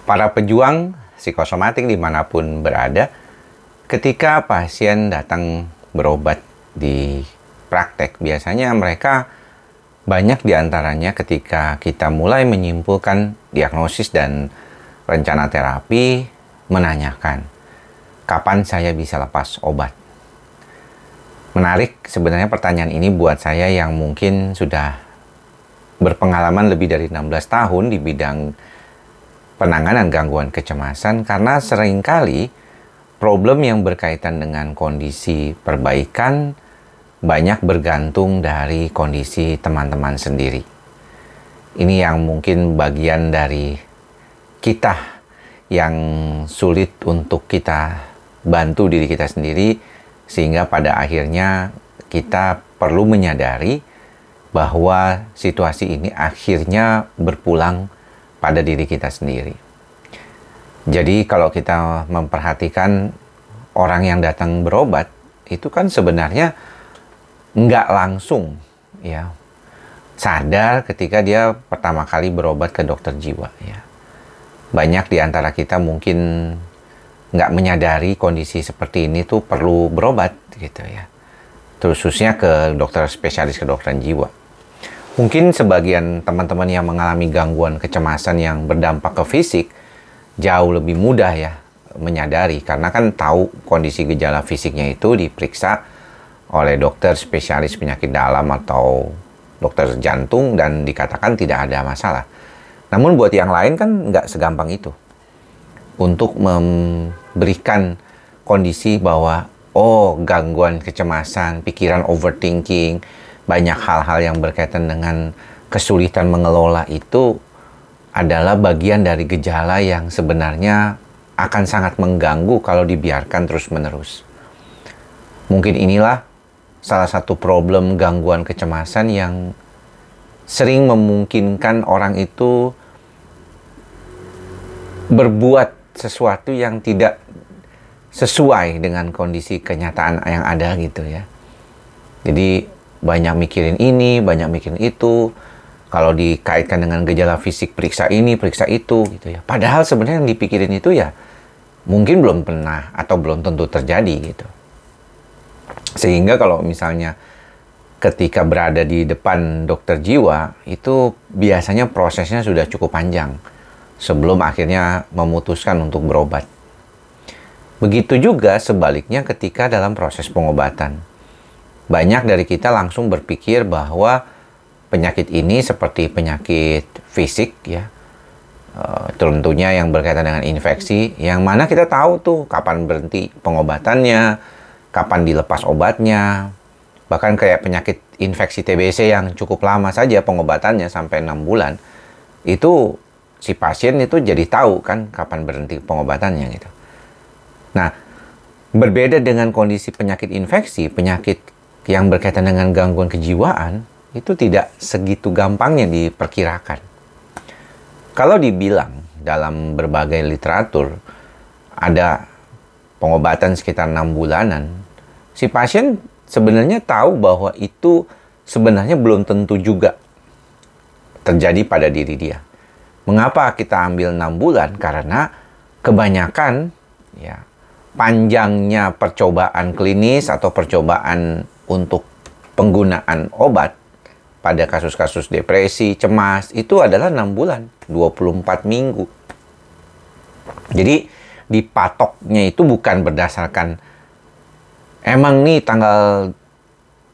Para pejuang psikosomatik dimanapun berada, ketika pasien datang berobat di praktek, biasanya mereka banyak diantaranya ketika kita mulai menyimpulkan diagnosis dan rencana terapi, menanyakan, kapan saya bisa lepas obat? Menarik sebenarnya pertanyaan ini buat saya yang mungkin sudah berpengalaman lebih dari 16 tahun di bidang penanganan gangguan kecemasan, karena seringkali problem yang berkaitan dengan kondisi perbaikan banyak bergantung dari kondisi teman-teman sendiri. Ini yang mungkin bagian dari kita yang sulit untuk kita bantu diri kita sendiri, sehingga pada akhirnya kita perlu menyadari bahwa situasi ini akhirnya berpulang pada diri kita sendiri. Jadi kalau kita memperhatikan orang yang datang berobat, itu kan sebenarnya nggak langsung ya sadar ketika dia pertama kali berobat ke dokter jiwa ya. Banyak di antara kita mungkin nggak menyadari kondisi seperti ini tuh perlu berobat gitu ya. Khususnya ke dokter spesialis kedokteran jiwa. Mungkin sebagian teman-teman yang mengalami gangguan kecemasan yang berdampak ke fisik jauh lebih mudah ya menyadari, karena kan tahu kondisi gejala fisiknya itu diperiksa oleh dokter spesialis penyakit dalam atau dokter jantung dan dikatakan tidak ada masalah. Namun buat yang lain kan nggak segampang itu untuk memberikan kondisi bahwa gangguan kecemasan, pikiran overthinking, banyak hal-hal yang berkaitan dengan kesulitan mengelola itu adalah bagian dari gejala yang sebenarnya akan sangat mengganggu kalau dibiarkan terus-menerus. Mungkin inilah salah satu problem gangguan kecemasan yang sering memungkinkan orang itu berbuat sesuatu yang tidak sesuai dengan kondisi kenyataan yang ada gitu ya. Jadi banyak mikirin ini, banyak mikirin itu. Kalau dikaitkan dengan gejala fisik, periksa ini, periksa itu gitu ya. Padahal sebenarnya yang dipikirin itu ya mungkin belum pernah atau belum tentu terjadi gitu. Sehingga kalau misalnya ketika berada di depan dokter jiwa, itu biasanya prosesnya sudah cukup panjang sebelum akhirnya memutuskan untuk berobat. Begitu juga sebaliknya ketika dalam proses pengobatan. Banyak dari kita langsung berpikir bahwa penyakit ini seperti penyakit fisik ya, tentunya yang berkaitan dengan infeksi, yang mana kita tahu tuh kapan berhenti pengobatannya, kapan dilepas obatnya. Bahkan kayak penyakit infeksi TBC yang cukup lama saja pengobatannya sampai 6 bulan, itu si pasien itu jadi tahu kan kapan berhenti pengobatannya gitu. Nah, berbeda dengan kondisi penyakit infeksi, penyakit yang berkaitan dengan gangguan kejiwaan, itu tidak segitu gampangnya diperkirakan. Kalau dibilang dalam berbagai literatur ada pengobatan sekitar 6 bulanan, si pasien sebenarnya tahu bahwa itu sebenarnya belum tentu juga terjadi pada diri dia. Mengapa kita ambil 6 bulan? Karena kebanyakan ya panjangnya percobaan klinis atau percobaan untuk penggunaan obat pada kasus-kasus depresi, cemas, itu adalah 6 bulan, 24 minggu. Jadi dipatoknya itu bukan berdasarkan emang nih tanggal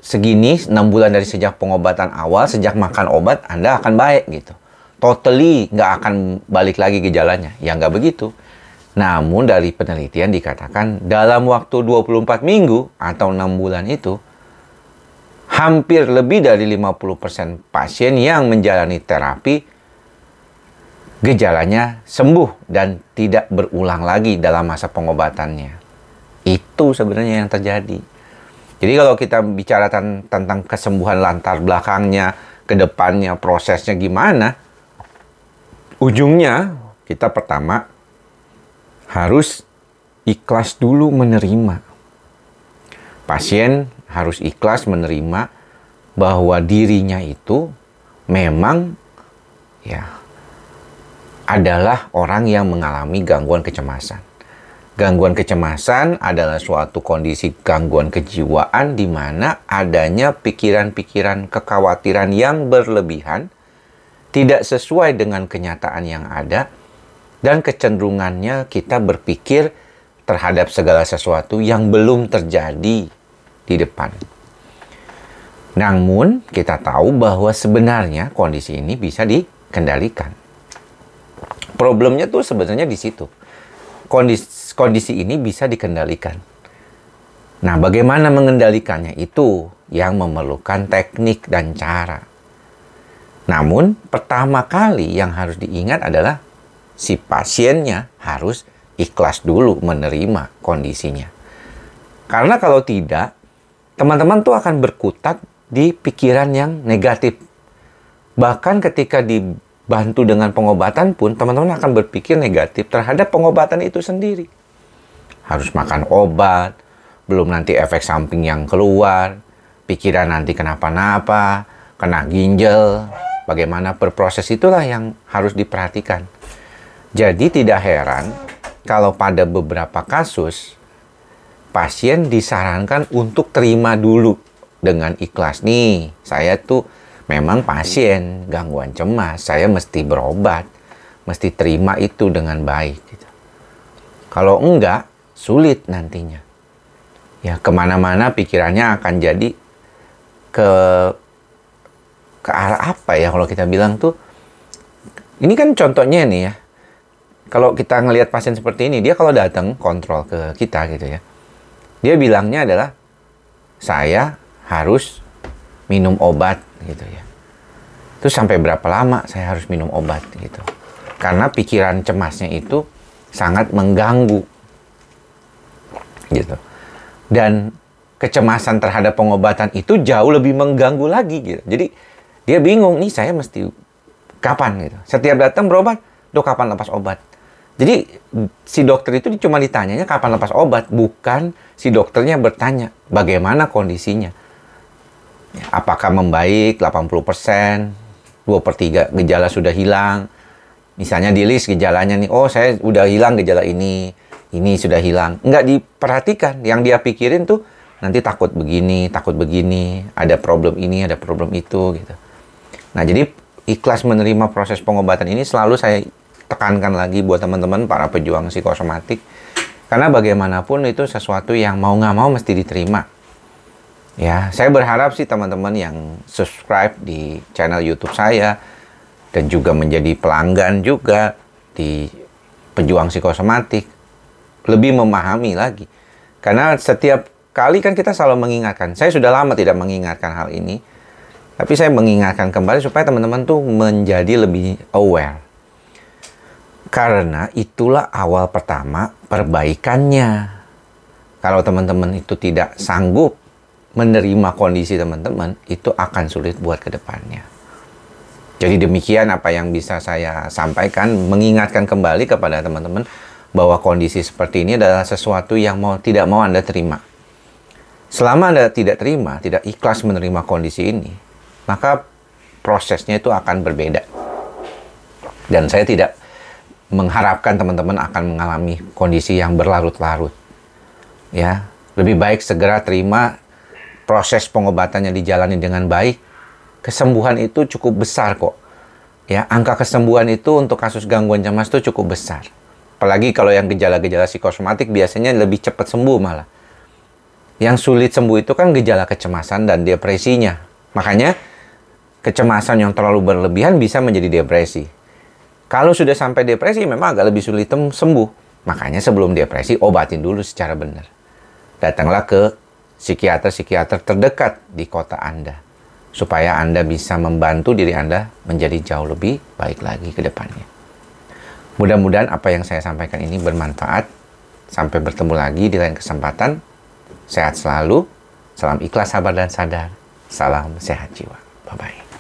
segini, 6 bulan dari sejak pengobatan awal, sejak makan obat Anda akan baik gitu. Totally nggak akan balik lagi gejalanya. Ya nggak begitu. Namun dari penelitian dikatakan dalam waktu 24 minggu atau 6 bulan itu, hampir lebih dari 50% pasien yang menjalani terapi gejalanya sembuh dan tidak berulang lagi dalam masa pengobatannya. Itu sebenarnya yang terjadi. Jadi kalau kita bicara tentang kesembuhan latar belakangnya, ke depannya, prosesnya gimana, ujungnya kita pertama harus ikhlas dulu menerima. Pasien harus ikhlas menerima bahwa dirinya itu memang ya adalah orang yang mengalami gangguan kecemasan. Gangguan kecemasan adalah suatu kondisi gangguan kejiwaan di mana adanya pikiran-pikiran kekhawatiran yang berlebihan, tidak sesuai dengan kenyataan yang ada, dan kecenderungannya kita berpikir terhadap segala sesuatu yang belum terjadi di depan. Namun, kita tahu bahwa sebenarnya kondisi ini bisa dikendalikan. Problemnya tuh sebenarnya di situ. Kondisi ini bisa dikendalikan. Nah, bagaimana mengendalikannya? Itu yang memerlukan teknik dan cara. Namun, pertama kali yang harus diingat adalah si pasiennya harus ikhlas dulu menerima kondisinya. Karena kalau tidak, teman-teman tuh akan berkutat di pikiran yang negatif. Bahkan ketika dibantu dengan pengobatan pun, teman-teman akan berpikir negatif terhadap pengobatan itu sendiri. Harus makan obat, belum nanti efek samping yang keluar, pikiran nanti kenapa-napa, kena ginjal, bagaimana berproses, itulah yang harus diperhatikan. Jadi tidak heran kalau pada beberapa kasus, pasien disarankan untuk terima dulu dengan ikhlas. Nih, saya tuh memang pasien gangguan cemas, saya mesti berobat, mesti terima itu dengan baik. Gitu. Kalau enggak, sulit nantinya. Ya, kemana-mana pikirannya akan jadi ke arah apa ya kalau kita bilang tuh. Ini kan contohnya nih ya. Kalau kita ngelihat pasien seperti ini, dia kalau datang kontrol ke kita gitu ya. Dia bilangnya adalah, saya harus minum obat gitu ya. Terus sampai berapa lama saya harus minum obat gitu. Karena pikiran cemasnya itu sangat mengganggu gitu. Dan kecemasan terhadap pengobatan itu jauh lebih mengganggu lagi gitu. Jadi dia bingung, nih saya mesti kapan gitu. Setiap datang berobat, dok kapan lepas obat? Jadi si dokter itu cuma ditanyanya kapan lepas obat, bukan si dokternya bertanya bagaimana kondisinya. Apakah membaik 80%, 2/3 gejala sudah hilang. Misalnya di list gejalanya nih, oh saya udah hilang gejala ini sudah hilang. Nggak diperhatikan, yang dia pikirin tuh nanti takut begini, ada problem ini, ada problem itu gitu. Nah, jadi ikhlas menerima proses pengobatan ini selalu saya tekankan lagi buat teman-teman para pejuang psikosomatik. Karena bagaimanapun itu sesuatu yang mau nggak mau mesti diterima. Ya, saya berharap sih teman-teman yang subscribe di channel YouTube saya dan juga menjadi pelanggan juga di pejuang psikosomatik lebih memahami lagi. Karena setiap kali kan kita selalu mengingatkan. Saya sudah lama tidak mengingatkan hal ini, tapi saya mengingatkan kembali supaya teman-teman tuh menjadi lebih aware. Karena itulah awal pertama perbaikannya. Kalau teman-teman itu tidak sanggup menerima kondisi teman-teman, itu akan sulit buat ke depannya. Jadi demikian apa yang bisa saya sampaikan, mengingatkan kembali kepada teman-teman bahwa kondisi seperti ini adalah sesuatu yang tidak mau Anda terima. Selama Anda tidak terima, tidak ikhlas menerima kondisi ini, maka prosesnya itu akan berbeda. Dan saya tidak mengharapkan teman-teman akan mengalami kondisi yang berlarut-larut. Ya, lebih baik segera terima, proses pengobatannya dijalani dengan baik, kesembuhan itu cukup besar kok. Ya, angka kesembuhan itu untuk kasus gangguan cemas itu cukup besar. Apalagi kalau yang gejala-gejala psikosomatik biasanya lebih cepat sembuh malah. Yang sulit sembuh itu kan gejala kecemasan dan depresinya. Makanya kecemasan yang terlalu berlebihan bisa menjadi depresi. Kalau sudah sampai depresi memang agak lebih sulit sembuh. Makanya sebelum depresi obatin dulu secara benar. Datanglah ke psikiater-psikiater terdekat di kota Anda, supaya Anda bisa membantu diri Anda menjadi jauh lebih baik lagi ke depannya. Mudah-mudahan apa yang saya sampaikan ini bermanfaat. Sampai bertemu lagi di lain kesempatan. Sehat selalu. Salam ikhlas, sabar, dan sadar. Salam sehat jiwa. Bye-bye.